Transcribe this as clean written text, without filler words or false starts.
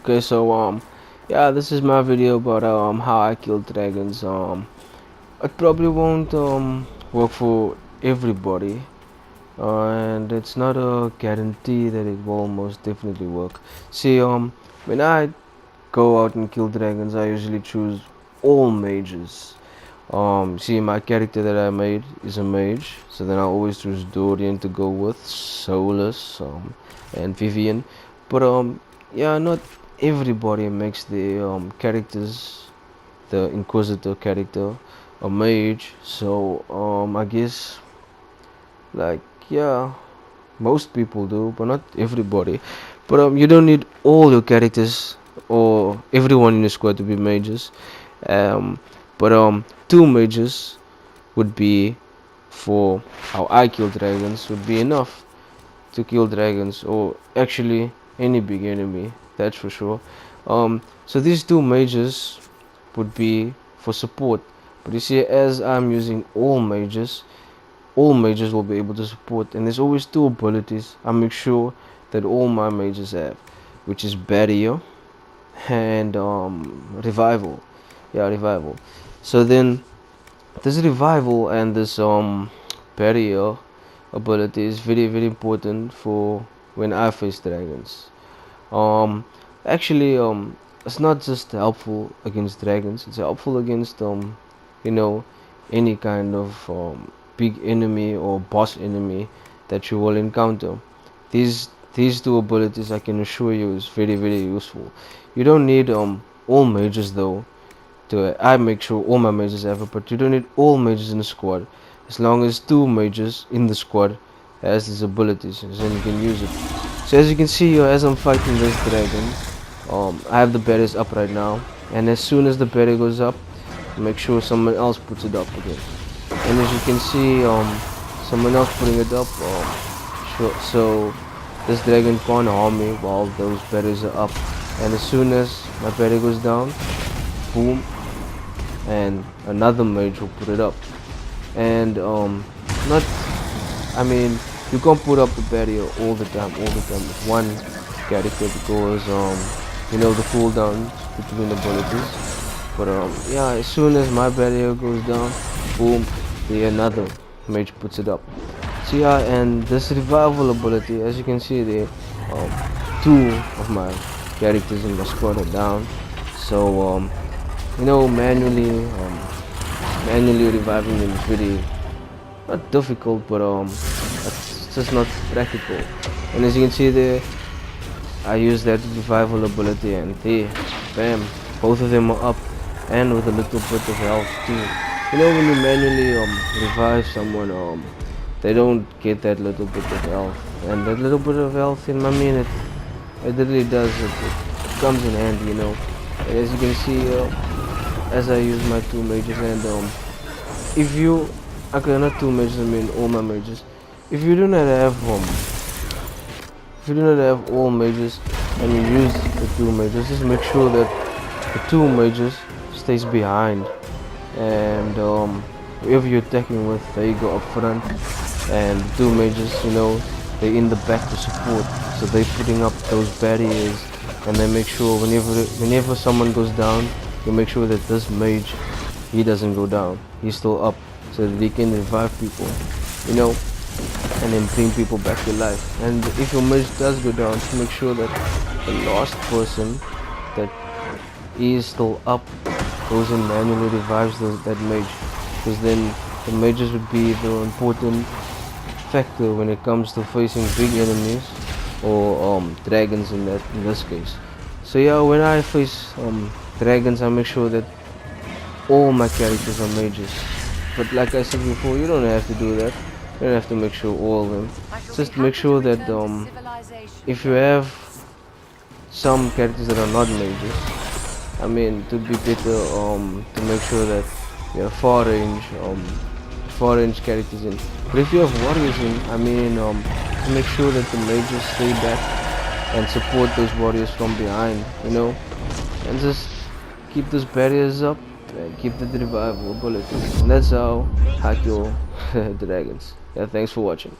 Okay, so yeah, this is my video about how I kill dragons. It probably won't work for everybody, and it's not a guarantee that it will most definitely work. See, when I go out and kill dragons, I usually choose all mages. See, my character that I made is a mage, so then I always choose Dorian to go with, Solus, and Vivian. But yeah, not everybody makes the characters, the Inquisitor character, a mage. So I guess like yeah, most people do, but not everybody. But you don't need all your characters or everyone in your squad to be mages. Um, but two mages would be for how I kill dragons would be enough to kill dragons, or actually any big enemy. That's for sure. So these two mages would be for support. But you see, as I'm using all mages will be able to support, and there's always two abilities I make sure that all my mages have, which is barrier and revival. Yeah, revival. So then this revival and this barrier ability is very important for when I face dragons. um Actually, it's not just helpful against dragons, it's helpful against you know any kind of big enemy or boss enemy that you will encounter. These two abilities, I can assure you, is very useful. You don't need all mages though to I make sure all my mages have it, but you don't need all mages in the squad. As long as two mages in the squad has these abilities, then you can use it. So as you can see here, as I'm fighting this dragon, I have the barriers up right now, and as soon as the barrier goes up, make sure someone else puts it up again. And as you can see, someone else putting it up, so this dragon can't harm me while those barriers are up. And as soon as my barrier goes down, boom, and another mage will put it up. And not I mean, you can't put up the barrier all the time with one character, because the cooldowns between abilities. But yeah, as soon as my barrier goes down, boom, the another mage puts it up. So yeah, and this revival ability, as you can see there, um, two of my characters in my squad are down. So manually reviving them is really not difficult, but it's just not practical. And as you can see there, I use that revival ability, and there, bam, both of them are up, and with a little bit of health too. When you manually revive someone, they don't get that little bit of health, and that little bit of health, in my mean, it really does, it comes in handy, And as you can see, as I use my two mages, and if you, okay, not two mages, I mean all my mages. If you do not have all mages and you use the two mages, just make sure that the two mages stays behind, and whoever you're attacking with, they go up front, and the two mages, they're in the back to support, so they're putting up those barriers, and they make sure whenever someone goes down, you make sure that this mage, he doesn't go down, he's still up, so that he can revive people, and then bring people back to life. And if your mage does go down, make sure that the last person that is still up goes and manually revives that mage, because then the mages would be the important factor when it comes to facing big enemies, or dragons in this case. So yeah, when I face dragons, I make sure that all my characters are mages. But like I said before, you don't have to do that. You don't have to make sure all of them. Just make sure that if you have some characters that are not mages, I mean, it would be better to make sure that you have far range characters in. But if you have warriors in, I mean, to make sure that the mages stay back and support those warriors from behind, and just keep those barriers up and keep the revival abilities. And that's how I kill dragons. Yeah, thanks for watching.